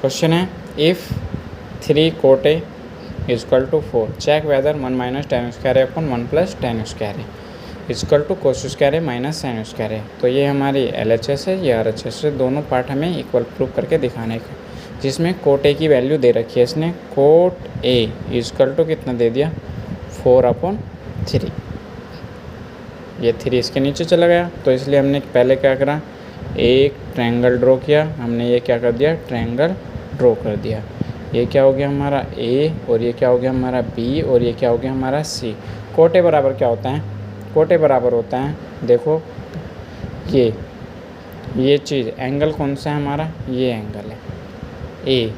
Question है if 3 cot A equal to 4 check whether 1 minus tan square A upon 1 plus tan square A equal to cos square A minus sine square A. तो ये हमारी LHS है, ये RHS है, दोनों part हमें equal prove करके दिखाने का, जिसमें कोट ए की वैल्यू दे रखी है इसने। कोट ए इजकल टू कितना दे दिया 4/3। ये 3 इसके नीचे चला गया, तो इसलिए हमने पहले क्या करा, एक ट्रायंगल ड्रॉ किया हमने। ये क्या कर दिया, ट्रायंगल ड्रॉ कर दिया। ये क्या हो गया हमारा ए, और ये क्या हो गया हमारा बी, और ये क्या हो गया हमारा सी। कोट ए बराबर क्या होता है, कोट ए बराबर होता है, देखो ये चीज़ एंगल कौन सा है हमारा, ये एंगल है ए।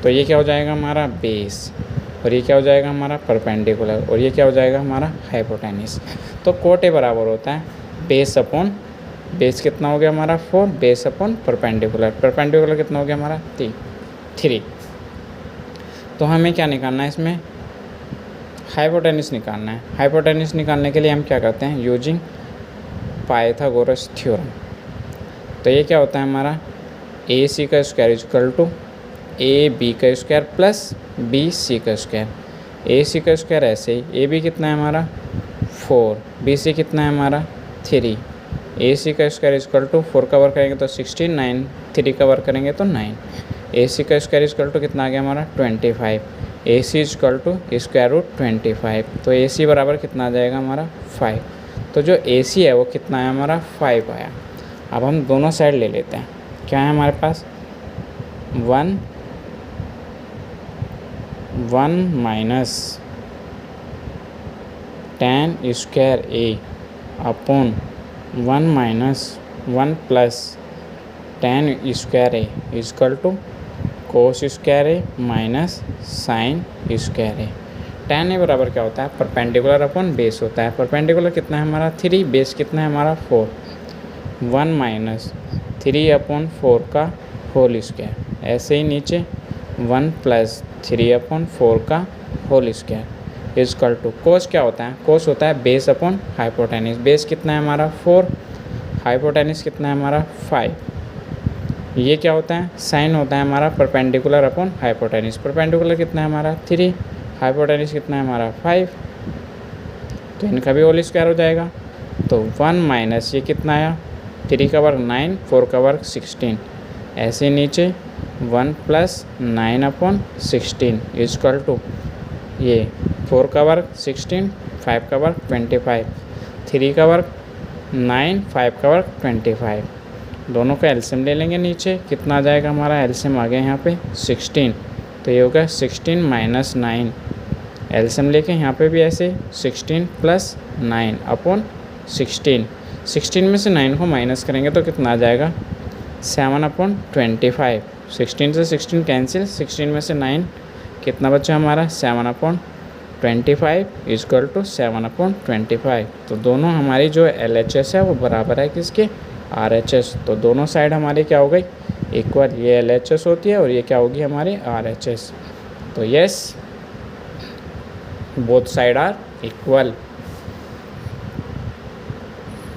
तो ये क्या हो जाएगा हमारा बेस, और ये क्या हो जाएगा हमारा परपेंडिकुलर, और ये क्या हो जाएगा हमारा हाइपोटेनिस। तो कोट ए बराबर होता है बेस अपॉन, बेस कितना हो गया हमारा 4, बेस अपॉन परपेंडिकुलर, परपेंडिकुलर कितना हो गया हमारा 3। तो हमें क्या निकालना है इसमें, हाइपोटेनिस निकालना है। हाइपोटेनिस निकालने के लिए हम क्या करते हैं, यूजिंग पाइथागोरस थ्योरम। तो ये क्या होता है हमारा AC का स्क्वायर इक्वल टू AB का स्क्वायर प्लस BC का स्क्वायर। AC का स्क्वायर ऐसे ही, AB कितना है हमारा 4, BC कितना है हमारा 3। AC का स्क्वायर इक्वल टू 4 का वर्क करेंगे तो 16, 9 3 का वर्क करेंगे तो 9। AC का स्क्वायर इक्वल टू कितना आ गया हमारा 25। AC equal to square root 25। तो AC बराबर कितना आ जाएगा हमारा 5। तो जो AC है वो कितना है हमारा 5 आया। अब हम दोनों साइड ले लेते हैं, क्या है हमारे पास 1 minus tan square A upon 1 minus 1 plus tan square A equal to cos square A minus sine square A. Tan A बराबर क्या होता है, परपेंडिकुलर अपॉन बेस होता है। परपेंडिकुलर कितना है हमारा 3, बेस कितना है हमारा 4। 1 माइनस 3/4 का होल स्क्वायर, ऐसे ही नीचे 1 प्लस 3/4 का होल स्क्वायर इजकल टू कोस क्या होता है, कोस होता है बेस अपॉन हाइपोटेनिस। बेस कितना है हमारा 4, हाइपोटेनिस कितना है हमारा 5। ये क्या होता है, साइन होता है हमारा परपेंडिकुलर अपॉन हाइपोटेनिस। परपेंडिकुलर कितना है हमारा 3, हाइपोटेनिस कितना है हमारा 5, तो इनका भी होल स्क्वायर हो जाएगा। तो 1 माइनस ये कितना आया 3 का वर्ग 9, 4 का वर्ग 16, ऐसे नीचे 1 प्लस 9/16 इजकल टू ये 4 का वर्ग 16, 5 का वर्ग 25, 3 का वर्ग 9, 5 का वर्ग 25। दोनों का एलसीएम ले लेंगे, नीचे कितना आ जाएगा हमारा एलसीएम आ गया यहाँ पे 16। तो ये होगा 16 माइनस 9, एलसीएम लेके यहाँ पे भी ऐसे 16 प्लस 9/16। 16 में से 9 को माइनस करेंगे तो कितना आ जाएगा 7/25। 16 से 16 कैंसिल, 16 में से 9 कितना बचा हमारा 7/25 इजकल टू 7/25। तो दोनों हमारी जो LHS है वो बराबर है किसके, RHS। तो दोनों साइड हमारी क्या हो गई इक्वल, ये LHS होती है और ये क्या होगी हमारी RHS। तो yes both side are equal,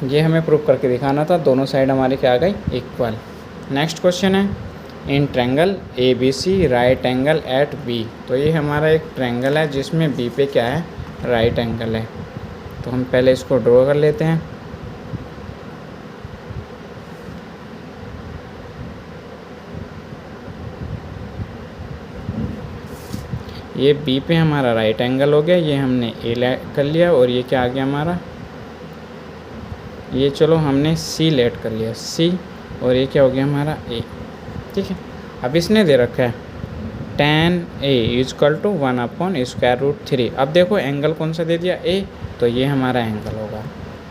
ये हमें प्रूव करके दिखाना था, दोनों साइड हमारी क्या आ गई इक्वल। नेक्स्ट क्वेश्चन है in triangle ABC right angle at B। तो ये हमारा एक ट्रायंगल है जिसमें B पे क्या है राइट एंगल है। तो हम पहले इसको ड्रॉ कर लेते हैं। ये B पे हमारा राइट एंगल हो गया, ये हमने A कर लिया, और ये क्या आ गया हमारा, ये चलो हमने C लेट कर लिया C, और ये क्या हो गया हमारा A। ठीक है, अब इसने दे रखा है tan A इजकल टू 1/√3। अब देखो एंगल कौन सा दे दिया A, तो ये हमारा एंगल होगा।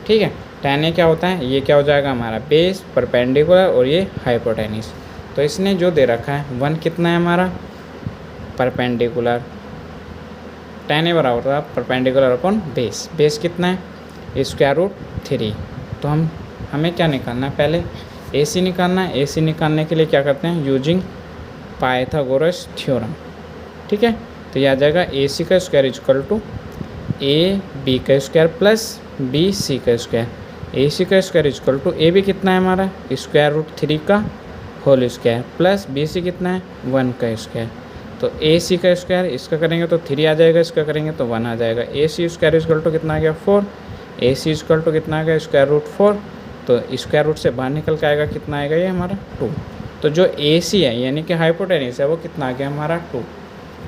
ठीक है, tan A क्या होता है, ये क्या हो जाएगा हमारा बेस, परपेंडिकुलर, और ये हाइपोटेनिस। तो इसने जो दे रखा है 1 कितना है हमारा परपेंडिकुलर, tan A बराबर होता है परपेंडिकुलर अपॉन बेस, बेस कितना है √3। तो हमें क्या निकालना है, पहले AC निकालना है। AC निकालने के लिए क्या करते हैं, यूजिंग पाइथागोरस थ्योरम। ठीक है, तो ये आ जाएगा AC का स्क्वायर इक्वल टू AB का स्क्वायर प्लस BC का स्क्वायर। AC का स्क्वायर इक्वल टू AB कितना है हमारा √3 का whole square plus B C कितना है 1 का स्क्वायर। तो ए सी का स्क्वायर इसका करेंगे तो 3 आ जाएगा, इसका करेंगे तो 1 आ जाएगा। ए सी स्क्वायर इक्वल टू कितना आ गया 4, ए सी इक्वल टू कितना आ गया स्क्वायर रूट 4। तो स्क्वायर रूट से बाहर निकल के आएगा कितना आएगा ये हमारा 2। तो जो ए सी है यानी कि हाइपोटेन्यूस है वो कितना आ गया हमारा 2।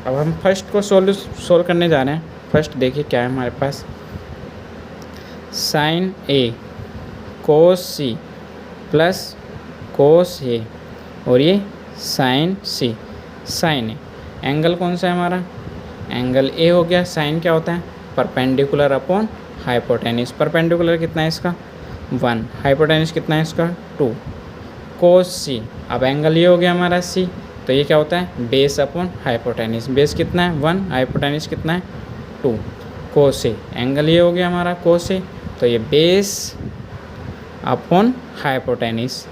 अब हम फर्स्ट को सोल्व करने जा रहे हैं। फर्स्ट देखिए क्या है हमारे पास, sign A cos C plus cos A और ये sine C. Sine A angle कौन सा है हमारा, एंगल ए हो गया। साइन क्या होता है, परपेंडिकुलर अपॉन हाइपोटेन्यूस। परपेंडिकुलर कितना है इसका 1, हाइपोटेन्यूस कितना है इसका 2। कोस सी, अब एंगल ये हो गया हमारा सी, तो ये क्या होता है बेस अपॉन हाइपोटेन्यूस। बेस कितना है 1, हाइपोटेन्यूस कितना है 2। कोस ए, एंगल ये हो गया हमारा कोस ए, तो ये बेस अपॉन हाइपोटेन्यूस।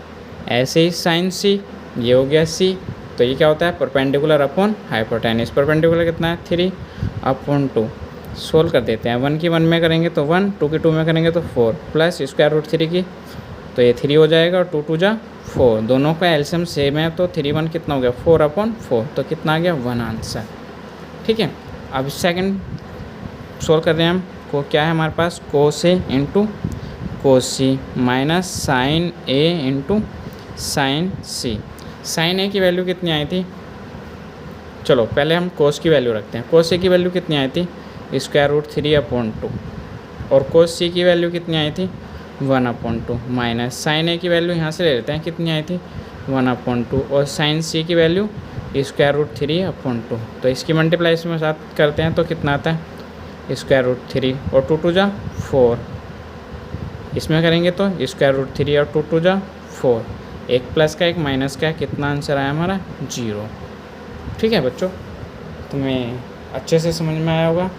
ऐसे ही साइन सी, ये हो गया सी, तो ये क्या होता है परपेंडिकुलर अपॉन हाइपोटेन्यूस। परपेंडिकुलर कितना है 3 अपॉन 2। सोल्व कर देते हैं, 1 की 1 में करेंगे तो 1, 2 की 2 में करेंगे तो 4 प्लस स्क्वायर रूट 3 की, तो ये 3 हो जाएगा और 2 2 जा 4। दोनों का एलसीएम सेम है तो 3 1 कितना हो गया 4 अपॉन 4, तो कितना आ गया 1 आंसर। ठीक है, अब सेकंड सोल्व कर रहे हैं हम को, क्या है हमारे पास कोस ए इंटू कोस सी माइनस साइन ए इंटू साइन सी। साइन ए की वैल्यू कितनी आई थी, चलो पहले हम कोस की वैल्यू रखते हैं। कोस ए की वैल्यू कितनी आई थी स्क्वायर रूट 3 अपॉन 2, और कोस सी की वैल्यू कितनी आई थी 1 अपॉन 2, माइनस साइन ए की वैल्यू यहाँ से ले लेते हैं कितनी आई थी 1 अपॉन 2, और साइन सी की वैल्यू स्क्वायर रूट 3 अपॉन 2। तो इसकी मल्टीप्लाई इसमें साथ करते हैं तो कितना आता है स्क्वायर रूट 3 और 2 2 जा 4। इसमें करेंगे तो स्क्वायर रूट 3 और 2 2 जा 4। एक प्लस का एक माइनस का, कितना आंसर आया हमारा 0। ठीक है बच्चों, तुम्हें अच्छे से समझ में आया होगा।